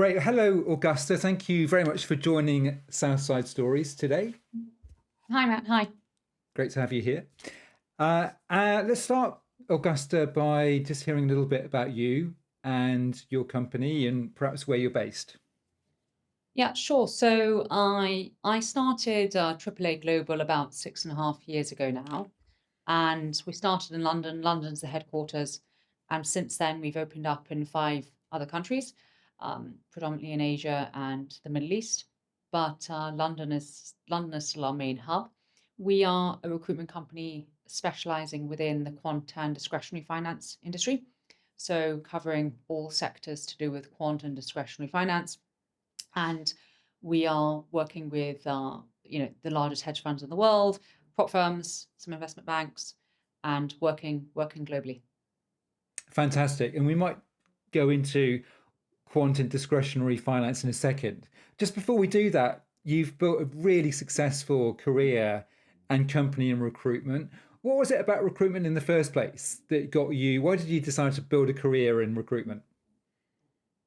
Great. Hello, Augusta. Thank you very much for joining Southside Stories today. Hi, Matt. Hi. Great to have you here. Let's start, Augusta, by just hearing a little bit about you and your company and perhaps where you're based. Yeah, sure. So I started AAA Global about 6.5 years ago now, and we started in London. London's the headquarters, and since then we've opened up in 5 other countries, predominantly in Asia and the Middle East. But London is still our main hub. We are a recruitment company specializing within the quant and discretionary finance industry, so covering all sectors to do with quant and discretionary finance. And we are working with the largest hedge funds in the world, prop firms, some investment banks, and working globally. Fantastic. And we might go into quant and discretionary finance in a second. Just before we do that, you've built a really successful career and company in recruitment. What was it about recruitment in the first place that got you? Why did you decide to build a career in recruitment?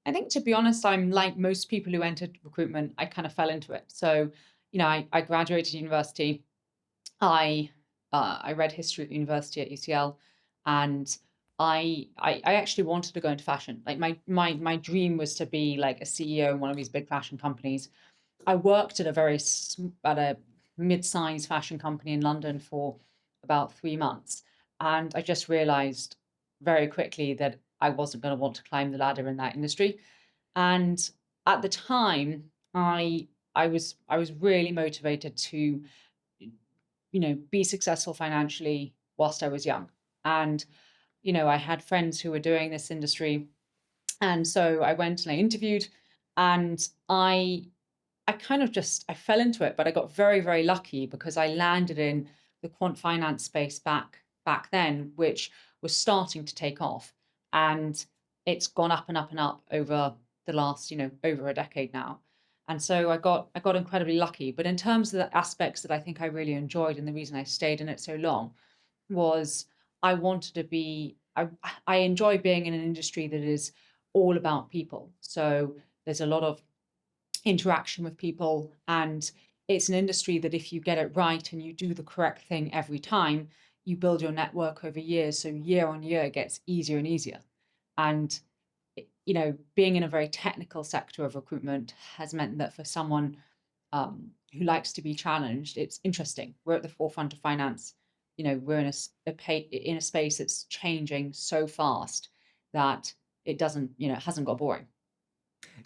I think, to be honest, I'm like most people who entered recruitment. I kind of fell into it. So, I graduated university. I read history at university at UCL, and I actually wanted to go into fashion. Like my dream was to be like a CEO in one of these big fashion companies. I worked at a mid-sized fashion company in London for about 3 months, and I just realized very quickly that I wasn't going to want to climb the ladder in that industry. And at the time, I was really motivated to be successful financially whilst I was young. And I had friends who were doing this industry, and so I went and I interviewed, and I kind of just I fell into it, but I got very, very lucky because I landed in the quant finance space back then, which was starting to take off. And it's gone up and up and up over the last, over a decade now. And so I got incredibly lucky. But in terms of the aspects that I think I really enjoyed and the reason I stayed in it so long was I wanted to be I enjoy being in an industry that is all about people. So there's a lot of interaction with people, and it's an industry that if you get it right and you do the correct thing every time, you build your network over years, so year on year it gets easier and easier. And being in a very technical sector of recruitment has meant that for someone who likes to be challenged, it's interesting. We're at the forefront of finance. We're in in a space that's changing so fast that it hasn't got boring.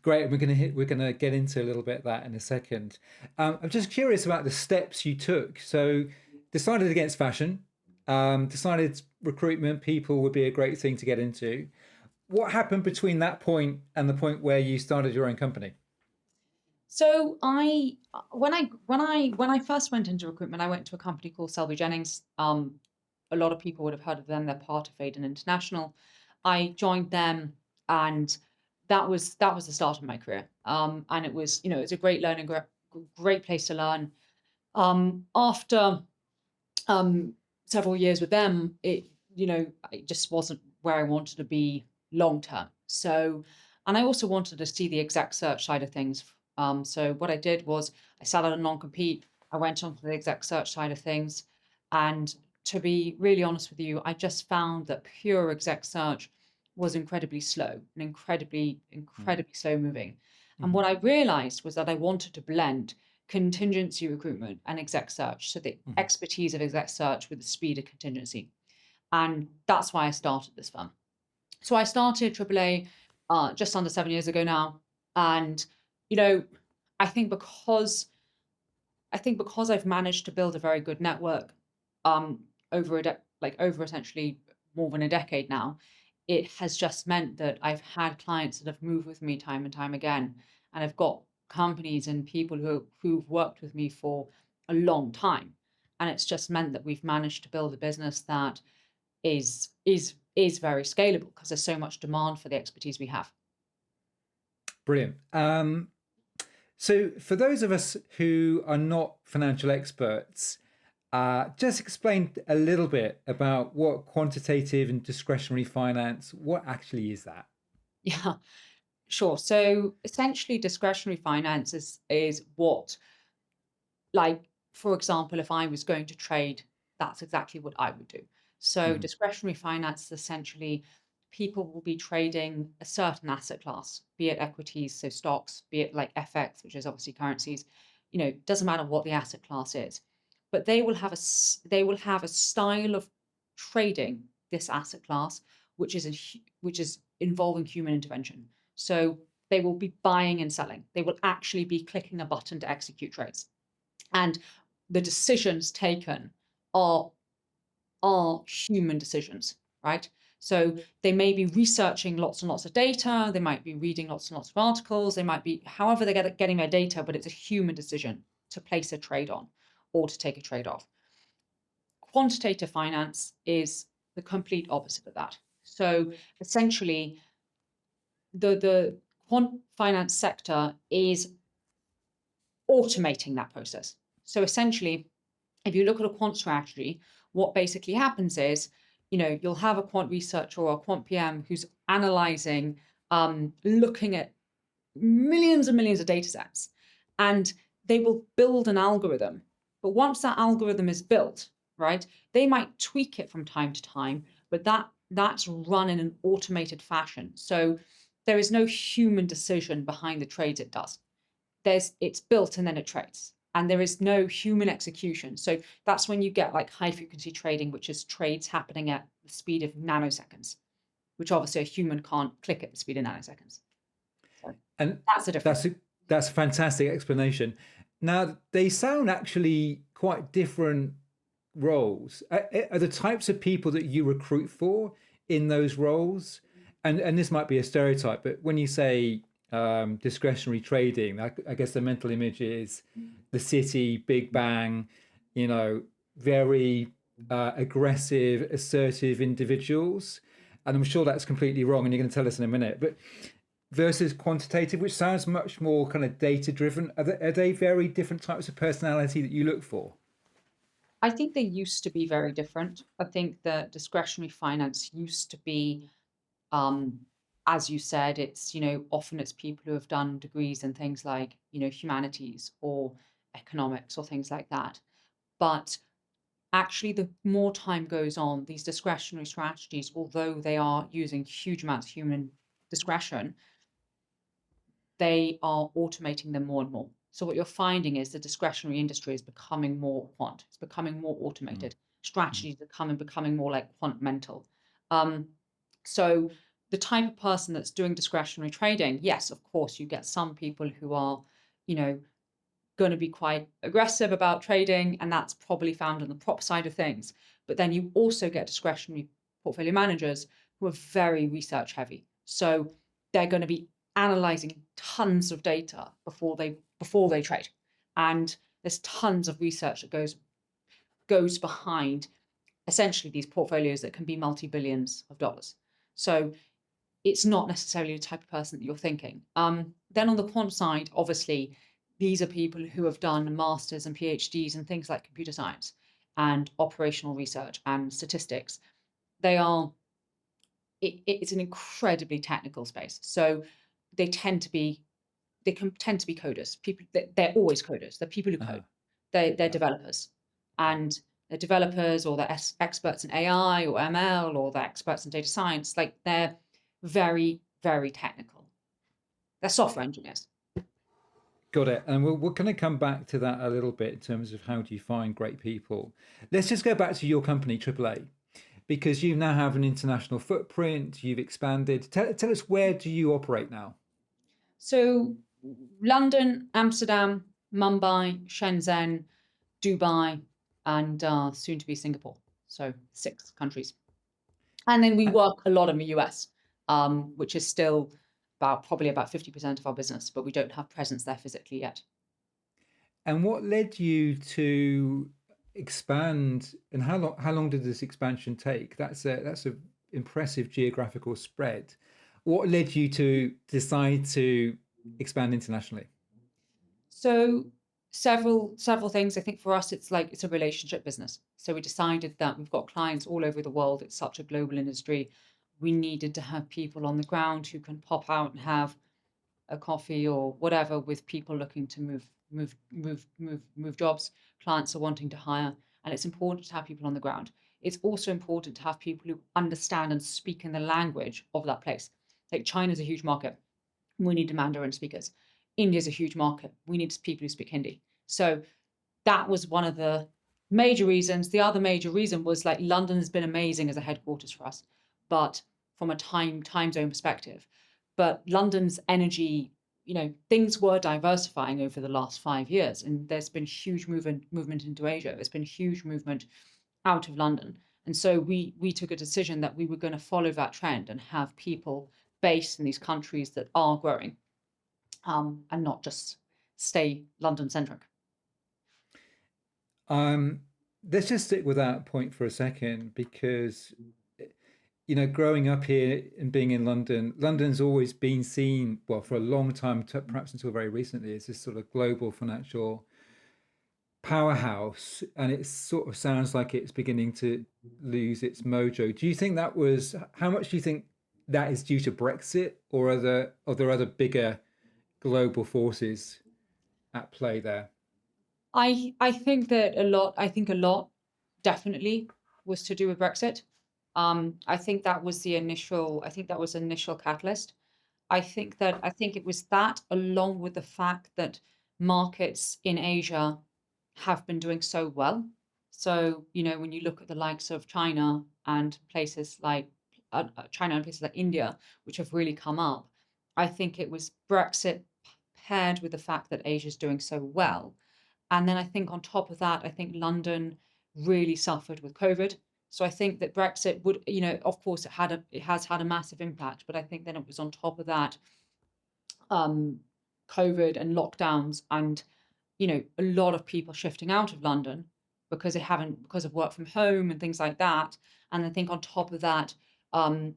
Great, we're gonna get into a little bit of that in a second. I'm just curious about the steps you took. So, decided against fashion, decided recruitment people would be a great thing to get into. What happened between that point and the point where you started your own company? So when I first went into recruitment, I went to a company called Selby Jennings. A lot of people would have heard of them. They're part of Aiden International. I joined them, and that was the start of my career. And it's a great great place to learn. After um, several years with them, it just wasn't where I wanted to be long term. So, and I also wanted to see the exec search side of things. So what I did was I sat out a non-compete. I went on to the exec search side of things, and to be really honest with you, I just found that pure exec search was incredibly slow and incredibly slow moving. And Mm-hmm. what I realized was that I wanted to blend contingency recruitment and exec search. So the Mm-hmm. expertise of exec search with the speed of contingency. And that's why I started this firm. So I started AAA just under 7 years ago now. And, you know, I think because I've managed to build a very good network um, over essentially more than a decade now, it has just meant that I've had clients that have moved with me time and time again, and I've got companies and people who've worked with me for a long time, and it's just meant that we've managed to build a business that is very scalable because there's so much demand for the expertise we have. Brilliant. So, for those of us who are not financial experts, just explain a little bit about what quantitative and discretionary finance, what actually is that? Yeah. Sure. So essentially, discretionary finance is what, like, for example, if I was going to trade, that's exactly what I would do. So Mhm. discretionary finance is essentially people will be trading a certain asset class, be it equities, so stocks, be it like FX, which is obviously currencies. Doesn't matter what the asset class is, but they will have a style of trading this asset class, which is involving human intervention. So they will be buying and selling. They will actually be clicking a button to execute trades, and the decisions taken are human decisions, right? So they may be researching lots and lots of data, they might be reading lots and lots of articles, they might be however they're getting their data, but it's a human decision to place a trade on or to take a trade off. Quantitative finance is the complete opposite of that. So essentially, the quant finance sector is automating that process. So essentially, if you look at a quant strategy, what basically happens is, you'll have a quant researcher or a quant PM who's analyzing, looking at millions and millions of data sets, and they will build an algorithm. But once that algorithm is built, right, they might tweak it from time to time, but that's run in an automated fashion. So there is no human decision behind the trades it does. It's built and then it trades, and there is no human execution. So that's when you get like high frequency trading, which is trades happening at the speed of nanoseconds, which obviously a human can't click at the speed of nanoseconds. So And that's the difference. that's a fantastic explanation. Now they sound actually quite different roles. Are the types of people that you recruit for in those roles, and this might be a stereotype, but when you say discretionary trading, I guess the mental image is the city, big bang, very aggressive, assertive individuals. And I'm sure that's completely wrong, and you're going to tell us in a minute. But versus quantitative, which sounds much more kind of data driven, are they very different types of personality that you look for? I think they used to be very different. I think that discretionary finance used to be, um, as you said, it's, often it's people who have done degrees in things like, humanities or economics or things like that. But actually, the more time goes on, these discretionary strategies, although they are using huge amounts of human discretion, they are automating them more and more. So what you're finding is the discretionary industry is becoming more quant. It's becoming more Mm. automated. Strategies are becoming more like quant mental. Um, so the type of person that's doing discretionary trading, yes, of course, you get some people who are, you know, going to be quite aggressive about trading, and that's probably found on the prop side of things. But then you also get discretionary portfolio managers who are very research heavy. So they're going to be analyzing tons of data before they trade. And there's tons of research that goes behind essentially these portfolios that can be multi-billions of dollars. So it's not necessarily the type of person that you're thinking. Then on the quant side, obviously, these are people who have done masters and PhDs in things like computer science and operational research and statistics. They are it's an incredibly technical space. So they tend to be they can tend to be coders. People they're always coders. They're people who Uh-huh. code. They're Yeah. developers, Yeah. and they're developers, or they're experts in AI or ML, or they're experts in data science. Like they're very very technical. They're software engineers. Got it. And we're going to come back to that a little bit in terms of how do you find great people. Let's just go back to your company, AAA, because you now have an international footprint. You've expanded. Tell us, where do you operate now? So London, Amsterdam, Mumbai, Shenzhen, Dubai, and soon to be Singapore. So 6 countries. And then we A- work a lot in the US, which is still probably about 50% of our business, but we don't have presence there physically yet. And what led you to expand? And how long did this expansion take? That's a impressive geographical spread. What led you to decide to expand internationally? So several things. I think for us, it's a relationship business. So we decided that we've got clients all over the world. It's such a global industry. We needed to have people on the ground who can pop out and have a coffee or whatever with people looking to move jobs. Clients are wanting to hire, and it's important to have people on the ground. It's also important to have people who understand and speak in the language of that place. Like China's a huge market. We need Mandarin speakers. India's a huge market. We need people who speak Hindi. So that was one of the major reasons. The other major reason was like London has been amazing as a headquarters for us, but from a time zone perspective. But London's energy, things were diversifying over the last 5 years, and there's been huge movement into Asia. There's been huge movement out of London. And so we took a decision that we were going to follow that trend and have people based in these countries that are growing, and not just stay London centric. Let's just stick with that point for a second, because growing up here and being in London, London's always been seen, well, for a long time, perhaps until very recently, as this sort of global financial powerhouse, and it sort of sounds like it's beginning to lose its mojo. Do you think that was, how much do you think that is due to Brexit, or are there other bigger global forces at play there? I think that a lot definitely was to do with Brexit. I think that was initial catalyst. I think it was that, along with the fact that markets in Asia have been doing so well. So, when you look at the likes of China and places like India, which have really come up, I think it was Brexit paired with the fact that Asia's doing so well. And then I think on top of that, I think London really suffered with COVID. So I think that Brexit would, of course, it has had a massive impact, but I think then it was on top of that, um, COVID and lockdowns, and a lot of people shifting out of London because of work from home and things like that. And I think on top of that, I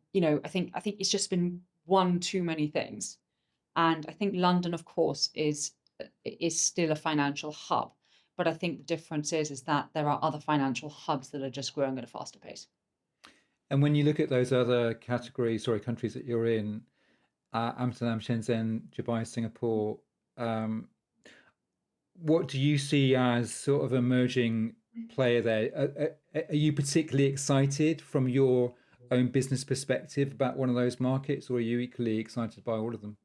think it's just been one too many things. And I think London, of course, is still a financial hub. But I think the difference is that there are other financial hubs that are just growing at a faster pace. And when you look at those other categories, sorry, countries that you're in, Amsterdam, Shenzhen, Dubai, Singapore, um, what do you see as sort of emerging player there? Are you particularly excited from your own business perspective about one of those markets, or are you equally excited by all of them?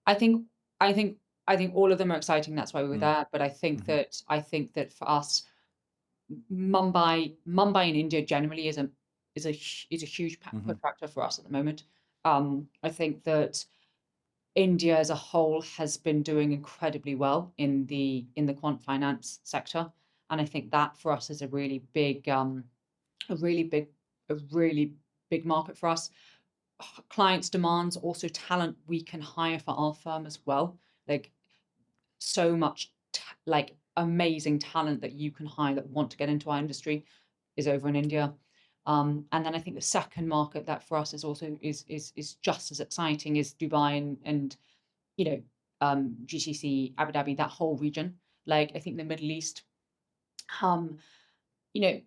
I think I think I think all of them are exciting. That's why we were Mm, there. But hmm I think that for us, Mumbai in India generally is a huge push hmm factor for us at the moment. I think that India as a whole has been doing incredibly well in the quant finance sector, and I think that for us is a really big, a really big market for us. Clients' demands, also talent we can hire for our firm as well. Like so much like amazing talent that you can hire that want to get into our industry is over in India. And then I think the second market that for us is also is just as exciting is Dubai and you know GCC, Abu Dhabi, that whole region. Like I think the Middle East, um, you know,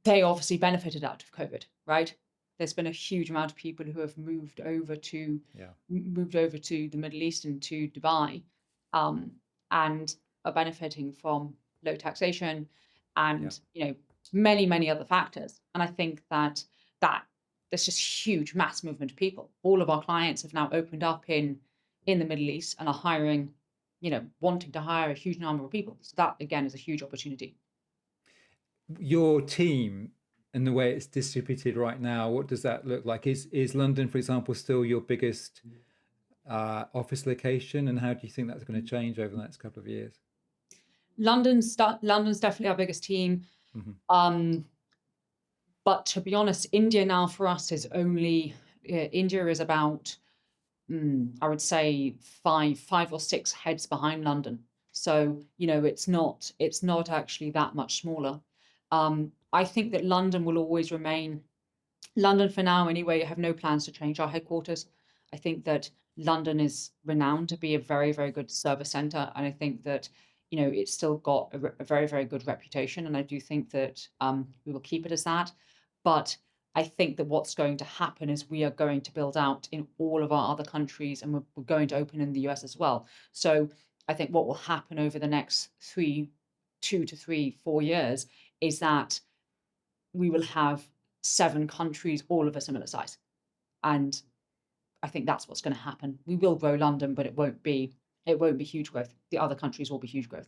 they obviously benefited out of COVID, right? There's been a huge amount of people who have Yeah, moved over to the Middle East and to Dubai, um, and are benefiting from low taxation yeah. and many other factors. And I think that there's just huge mass movement of people. All of our clients have now opened up in the Middle East and are hiring, wanting to hire a huge number of people. So that again is a huge opportunity. Your team and the way it's distributed right now, what does that look like? Is London, for example, still your biggest office location, and how do you think that's going to change over the next couple of years? London's definitely our biggest team. Hmm Um, but to be honest, India now for us is India is about, I would say five or six heads behind London. So, it's not actually that much smaller. I think that London will always remain London for now anyway. I have no plans to change our headquarters. I think that London is renowned to be a very, very good service center. And I think that, it's still got a very, very good reputation. And I do think that we will keep it as that. But I think that what's going to happen is we are going to build out in all of our other countries, and we're going to open in the US as well. So I think what will happen over the next 2 to 3, 4 years is that we will have 7 countries, all of a similar size. And I think that's what's going to happen. We will grow London, but it won't be huge growth. The other countries will be huge growth.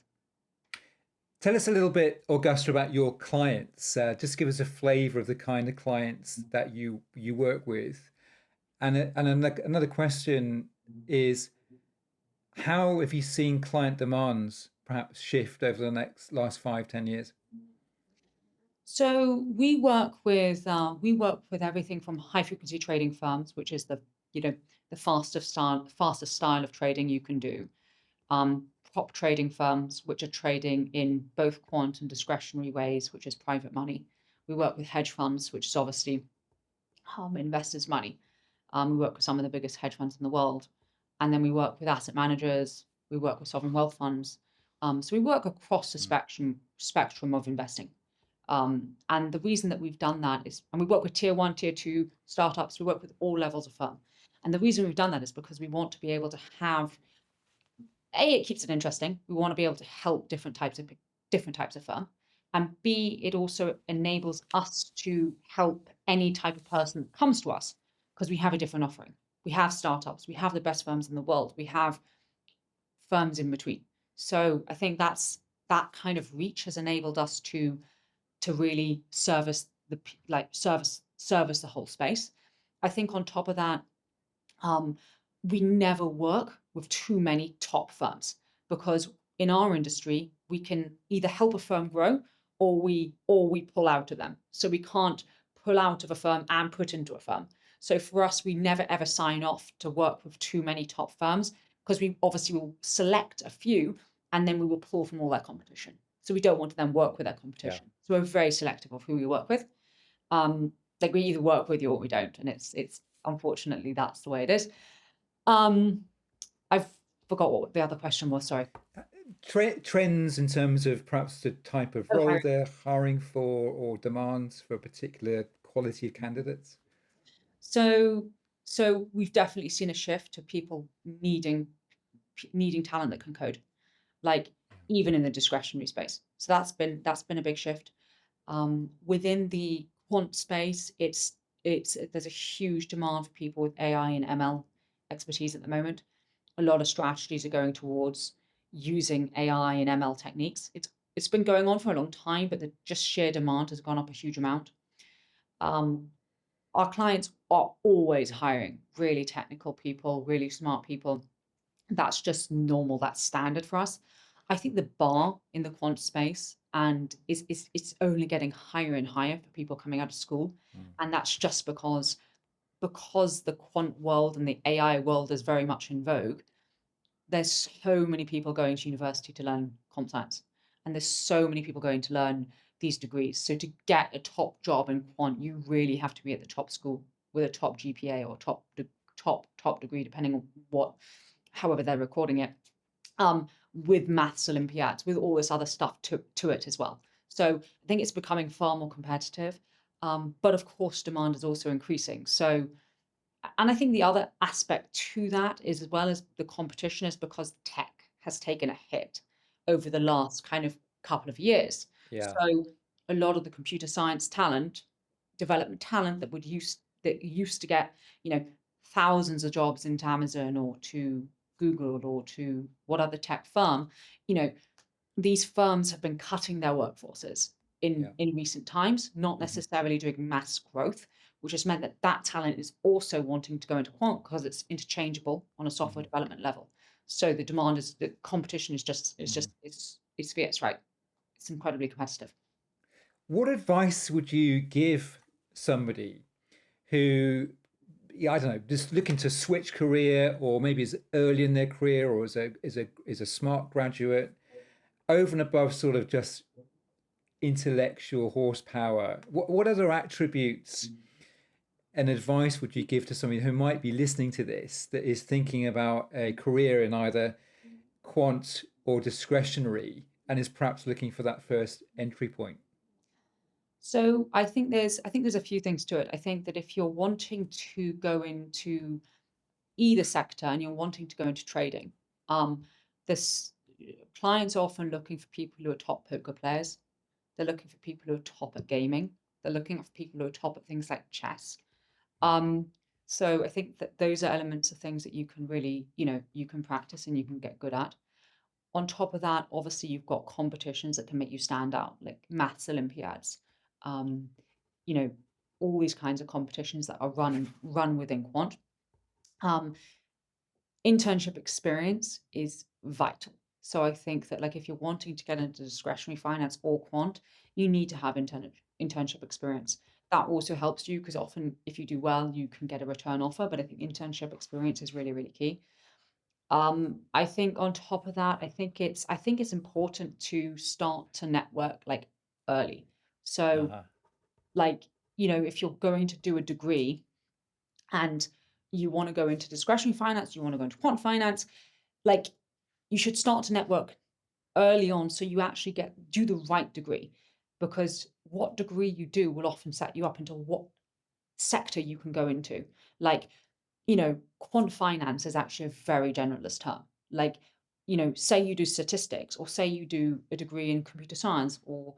Tell us a little bit, Augusta, about your clients. Just give us a flavor of the kind of clients that you work with. And another question is, how have you seen client demands perhaps shift over the last 5, 10 years? So we work with everything from high frequency trading firms, which is the fastest style of trading you can do. Prop trading firms, which are trading in both quant and discretionary ways, which is private money. We work with hedge funds, which is obviously investors' money. We work with some of the biggest hedge funds in the world. And then we work with asset managers, we work with sovereign wealth funds. So we work across the Mm. spectrum of investing. And the reason that we've done that is, and we work with tier one, tier two startups, we work with all levels of firm. And the reason we've done that is because we want to be able to have, it keeps it interesting. We want to be able to help different types of firm. And B, it also enables us to help any type of person that comes to us because we have a different offering. We have startups, we have the best firms in the world, we have firms in between. So I think that kind of reach has enabled us to really service the whole space. I think on top of that, um, we never work with too many top firms because in our industry we can either help a firm grow or we pull out of them. So we can't pull out of a firm and put into a firm. So for us, we never ever sign off to work with too many top firms because we obviously will select a few and then we will pull from all their competition. So we don't want to then work with their Yeah. competition. So we're very selective of who we work with. Um, like we either work with you or we don't, and it's unfortunately that's the way it is. Um, I've forgot what the other question was. Sorry. Trends in terms of perhaps the type of Oh, role hiring. they're hiring for or demands for a particular quality of candidates. So so we've definitely seen a shift to people needing talent that can code, like even in the discretionary space. So that's been a big shift. Within the quant space, it's there's a huge demand for people with AI and ML expertise at the moment. A lot of strategies are going towards using AI and ML techniques. It's been going on for a long time, but the just sheer demand has gone up a huge amount. Um, our clients are always hiring really technical people, really smart people. That's just normal. That's standard for us. I think the bar in the quant space and is it's only getting higher and higher for people coming out of school, Mm. and that's just because the quant world and the AI world is very much in vogue. There's so many people going to university to learn comp science, and there's so many people going to learn these degrees. So to get a top job in quant, you really have to be at the top school with a top GPA or top degree, depending on however they're recording it. With maths Olympiads, with all this other stuff to it as well. So I think it's becoming far more competitive. But of course, demand is also increasing. So and I think the other aspect to that is, as well as the competition, is because tech has taken a hit over the last kind of couple of years. Yeah. So a lot of the computer science talent, development talent that used to get, thousands of jobs into Amazon or to Google or to what other tech firm, you know, these firms have been cutting their workforces Yeah. in recent times, not Hmm. necessarily doing mass growth, which has meant that that talent is also wanting to go into quant because it's interchangeable on a software Hmm. development level. So the competition Hmm. it's fierce, right? It's incredibly competitive. What advice would you give somebody who, yeah, I don't know, just looking to switch career, or maybe is early in their career, or is a smart graduate, over and above sort of just intellectual horsepower? What other attributes and advice would you give to somebody who might be listening to this that is thinking about a career in either quant or discretionary and is perhaps looking for that first entry point? So I think there's a few things to it. I think that if you're wanting to go into either sector and you're wanting to go into trading, um, this clients are often looking for people who are top poker players. They're looking for people who are top at gaming. They're looking for people who are top at things like chess. Um, so I think that those are elements of things that you can really, you can practice and you can get good at. On top of that, obviously, you've got competitions that can make you stand out, like maths Olympiads, um, you know, all these kinds of competitions that are run within quant. Um, Internship experience is vital. So I think that like if you're wanting to get into discretionary finance or quant, you need to have internship experience. That also helps you because often if you do well, you can get a return offer. But I think internship experience is really, really key. I think on top of that, I think it's important to start to network like early. So Uh-huh. like, if you're going to do a degree and you want to go into discretionary finance, you want to go into quant finance, like you should start to network early on so you actually do the right degree because what degree you do will often set you up into what sector you can go into. Like, quant finance is actually a very generalist term. Like, say you do statistics or say you do a degree in computer science or,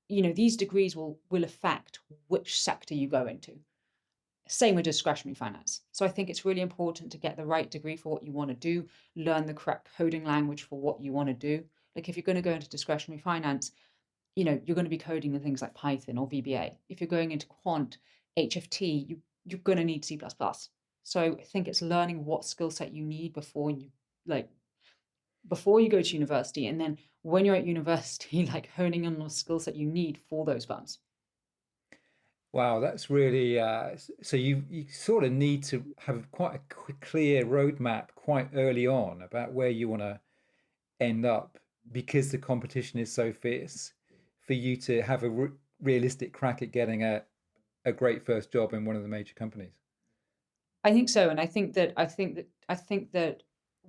these degrees will affect which sector you go into. Same with discretionary finance. So I think it's really important to get the right degree for what you want to do, learn the correct coding language for what you want to do. Like if you're going to go into discretionary finance, you're going to be coding in things like Python or VBA. If you're going into quant, HFT, you're going to need C++. So I think it's learning what skill set you need like before you go to university, and then when you're at university, like honing in on the skill set you need for those firms. Wow, that's really so you sort of need to have quite a clear roadmap quite early on about where you want to end up because the competition is so fierce for you to have a realistic crack at getting a great first job in one of the major companies. I think so, and I think that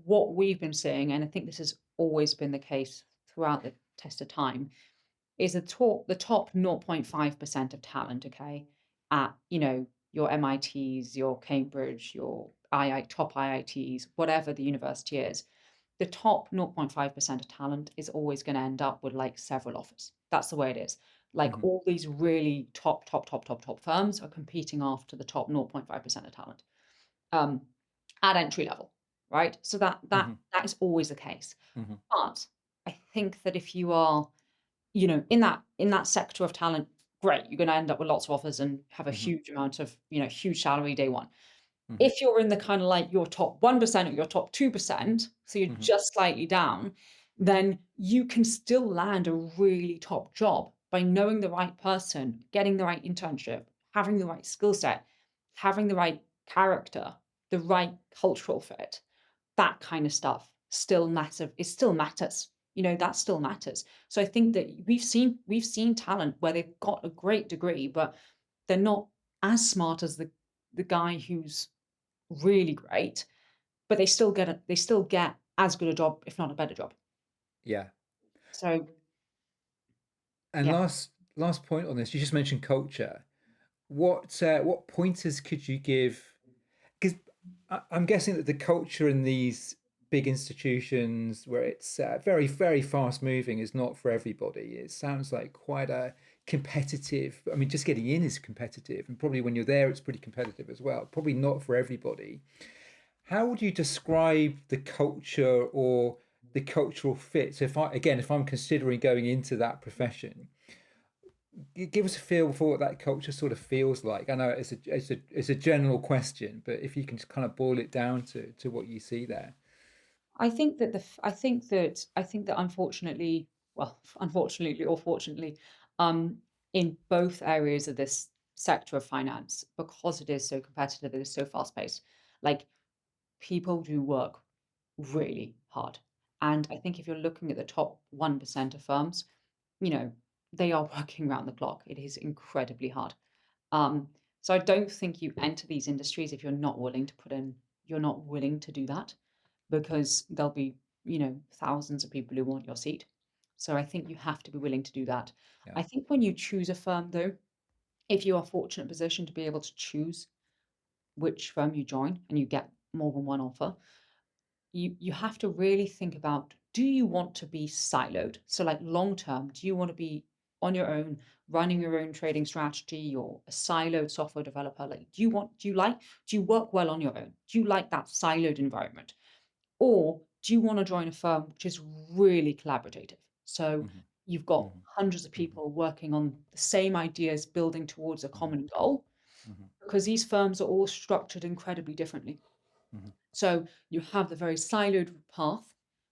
what we've been seeing, and I think this has always been the case throughout the test of time, is the top 0.5% of talent, okay, at your MITs, your Cambridge, your top IITs, whatever the university is, the top 0.5% of talent is always going to end up with like several offers. That's the way it is. Like Hmm. all these really top firms are competing after the top 0.5% of talent um, at entry level, right? So that that Hmm. that is always the case. Hmm. But I think that if you are, in that sector of talent, great, you're going to end up with lots of offers and have a Hmm. huge amount of, huge salary day one. Hmm. If you're in the kind of like your top 1% or your top 2%, so you're Hmm. just slightly down, then you can still land a really top job by knowing the right person, getting the right internship, having the right skill set, having the right character, the right cultural fit. That kind of stuff still massive it still matters. That still matters. So I think that we've seen talent where they've got a great degree, but they're not as smart as the guy who's really great, but they still get as good a job, if not a better job. Yeah. So And yeah, last point on this, you just mentioned culture. What pointers could you give? Because I'm guessing that the culture in these big institutions where it's very, very fast moving is not for everybody. It sounds like quite a competitive. I mean, just getting in is competitive, and probably when you're there, it's pretty competitive as well. Probably not for everybody. How would you describe the culture or the cultural fit? So if I'm considering going into that profession, give us a feel for what that culture sort of feels like. I know it's a general question, but if you can just kind of boil it down to what you see there. I think that unfortunately, well, unfortunately or fortunately, um, in both areas of this sector of finance, because it is so competitive, it is so fast paced. Like people do work really hard. And I think if you're looking at the top 1% of firms, you know, they are working around the clock. It is incredibly hard. Um, so I don't think you enter these industries if you're not willing to do that because there'll be, thousands of people who want your seat. So I think you have to be willing to do that. Yeah. I think when you choose a firm, though, if you are fortunate position to be able to choose which firm you join and you get more than one offer, you have to really think about, do you want to be siloed? So like long term, do you want to be on your own, running your own trading strategy, or a siloed software developer? Like, do you work well on your own? Do you like that siloed environment? Or do you want to join a firm which is really collaborative? So Hmm. you've got Hmm. hundreds of Hmm. people working on the same ideas, building towards a Hmm. common goal, Hmm. because these firms are all structured incredibly differently. Hmm. So you have the very siloed path,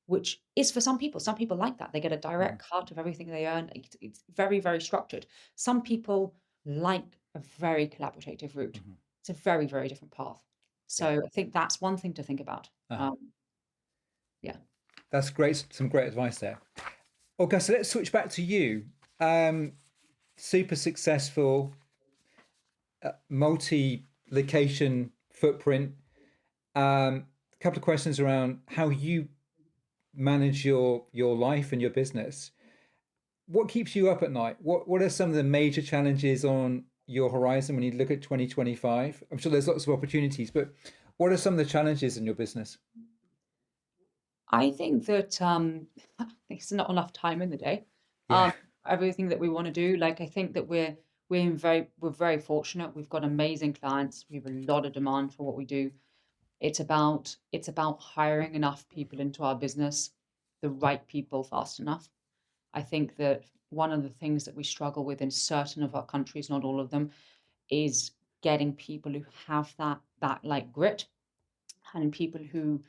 which is for some people. Some people like that. They get a Hmm. direct cut of everything they earn. It's very, very structured. Some people like a very collaborative route. Hmm. It's a very, very different path. Yeah. So I think that's one thing to think about. Uh-huh. Yeah. That's great. Some great advice there. Okay, so let's switch back to you. Um, Super successful, multi-location footprint. A couple of questions around how you manage your life and your business. What keeps you up at night? What are some of the major challenges on your horizon when you look at 2025? I'm sure there's lots of opportunities, but what are some of the challenges in your business? I think that there's not enough time in the day. Yeah. Everything that we want to do, like I think that we're very fortunate. We've got amazing clients. We have a lot of demand for what we do. It's about hiring enough people into our business, the right people fast enough. I think that one of the things that we struggle with in certain of our countries, not all of them, is getting people who have that like grit, and people who,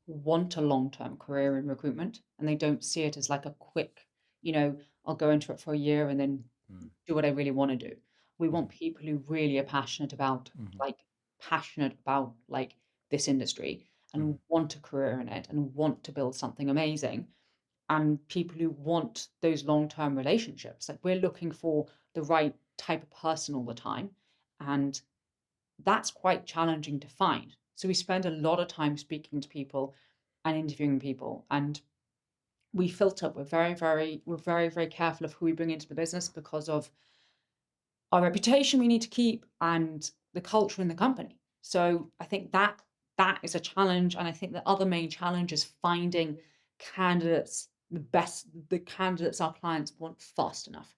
want a long-term career in recruitment, and they don't see it as like a quick, I'll go into it for a year and then Mm-hmm. do what I really want to do. We want people who really are Mm-hmm. passionate about this industry and want a career in it and want to build something amazing, and people who want those long-term relationships. Like, we're looking for the right type of person all the time, and that's quite challenging to find. So we spend a lot of time speaking to people and interviewing people, and we filter. We're very, very careful of who we bring into the business because of our reputation we need to keep and the culture in the company. So I think that is a challenge, and I think the other main challenge is finding candidates, the candidates our clients want fast enough,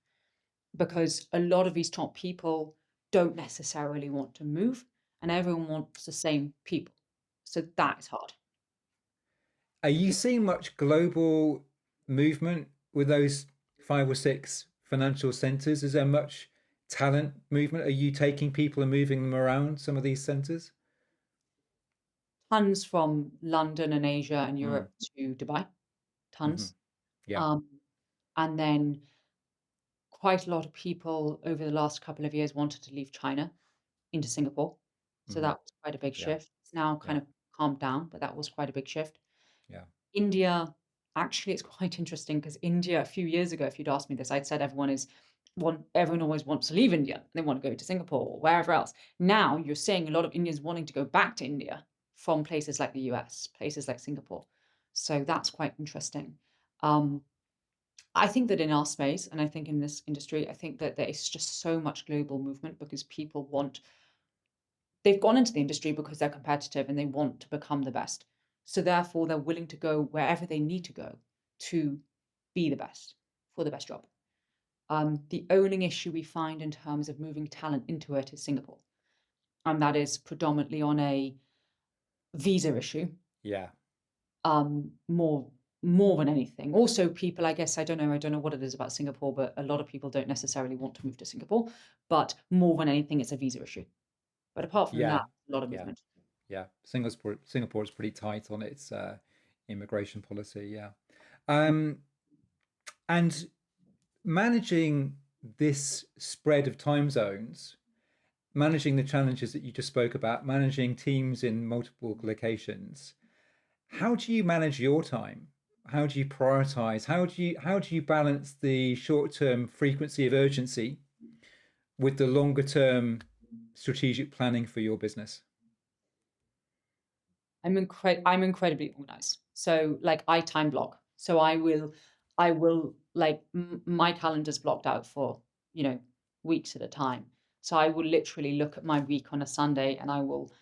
because a lot of these top people don't necessarily want to move, and everyone wants the same people. So that is hard. Are you seeing much global movement with those five or six financial centers? Is there much talent movement? Are you taking people and moving them around some of these centers? Tons from London and Asia and Mm. Europe to Dubai, Hmm. tons. Yeah. Um, and then quite a lot of people over the last couple of years wanted to leave China into Singapore. So Hmm. that was quite a big Yeah. shift. It's now Yeah. kind of calmed down, but that was quite a big shift. Yeah. India, actually, it's quite interesting because India, a few years ago, if you'd asked me this, I'd said everyone always wants to leave India. They want to go to Singapore or wherever else. Now you're seeing a lot of Indians wanting to go back to India from places like the US, places like Singapore. So that's quite interesting. Um, I think that in our space, and I think in this industry, I think that there is just so much global movement because they've gone into the industry because they're competitive and they want to become the best. So therefore, they're willing to go wherever they need to go to be the best for the best job. The only issue we find in terms of moving talent into it is Singapore, and that is predominantly on a visa issue, Yeah. more than anything. Also, people, I don't know what it is about Singapore, but a lot of people don't necessarily want to move to Singapore. But more than anything, it's a visa issue. But apart from that, Yeah. a lot of Yeah. movement. Yeah. Singapore is pretty tight on its immigration policy. Yeah. Um, and managing this spread of time zones, managing the challenges that you just spoke about, managing teams in multiple locations, how do you manage your time? How do you prioritize? How do you balance the short-term frequency of urgency with the longer-term strategic planning for your business? I'm incredibly organized. So like I time block. So I will I will like my calendar's blocked out for, you know, weeks at a time. So I will literally look at my week on a Sunday and I will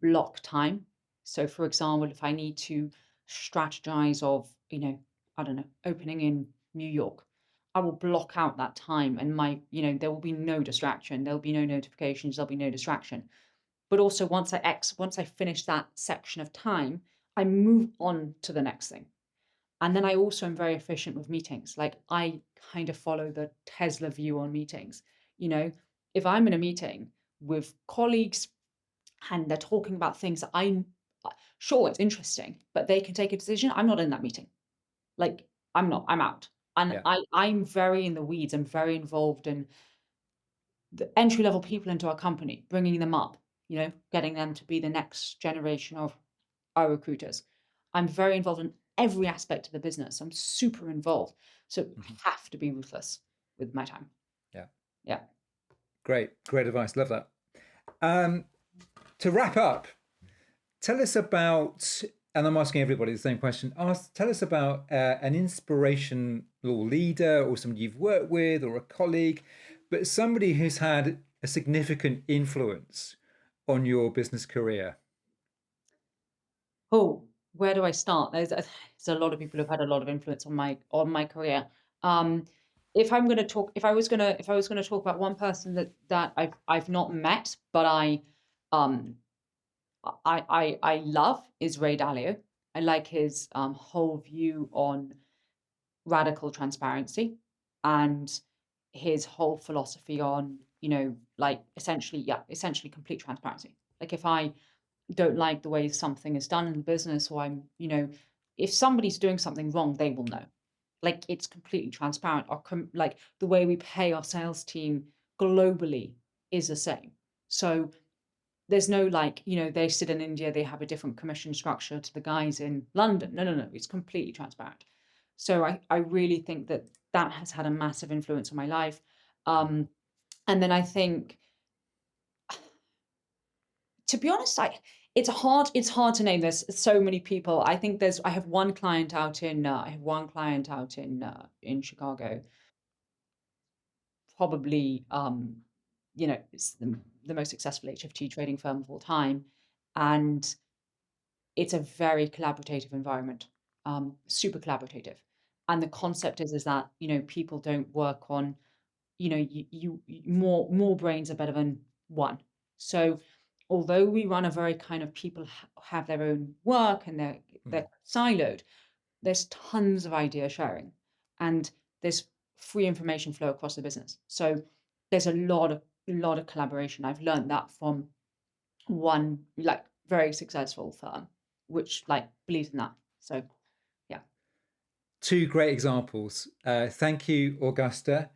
block time. So for example, if I need to strategize of, I don't know, opening in New York, I will block out that time and there will be no distraction. There'll be no notifications, there'll be no distraction. But also once I finish that section of time, I move on to the next thing. And then I also am very efficient with meetings. Like I kind of follow the Tesla view on meetings. You know, if I'm in a meeting with colleagues and they're talking about things that sure, it's interesting, but they can take a decision. I'm not in that meeting. Like I'm not, I'm out. And Yeah. I'm very in the weeds. I'm very involved in the entry level people into our company, bringing them up, getting them to be the next generation of our recruiters. I'm very involved in every aspect of the business. I'm super involved. So Mhm. I have to be ruthless with my time. Yeah. Yeah. Great advice. Love that. Um, to wrap up, tell us about, and I'm asking everybody the same question. Tell us about an inspirational leader or somebody you've worked with or a colleague, but somebody who's had a significant influence on your business career. Oh, where do I start? There's a lot of people who've had a lot of influence on my career. Um, if I was gonna talk about one person that I've not met, but um I love is Ray Dalio. I like his whole view on radical transparency and his whole philosophy on, like essentially complete transparency. Like if I don't like the way something is done in the business or if somebody's doing something wrong, they will know. Like it's completely transparent. Like the way we pay our sales team globally is the same. So there's no like, they sit in India, they have a different commission structure to the guys in London. No, no, no. It's completely transparent. So I really think that that has had a massive influence on my life. Um, and then I think, to be honest, it's hard to name. There's so many people. I have one client out in Chicago, probably it's the most successful HFT trading firm of all time. And it's a very collaborative environment, super collaborative. And the concept is that, people don't work on, more brains are better than one. So although we run a very kind of people have their own work and they're siloed, there's tons of idea sharing and there's free information flow across the business. So there's a lot of collaboration. I've learned that from one like very successful firm which like believes in that. So yeah. Two great examples. Thank you, Augusta.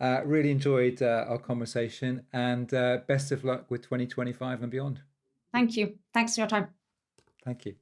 Really enjoyed our conversation, and best of luck with 2025 and beyond. Thank you. Thanks for your time. Thank you.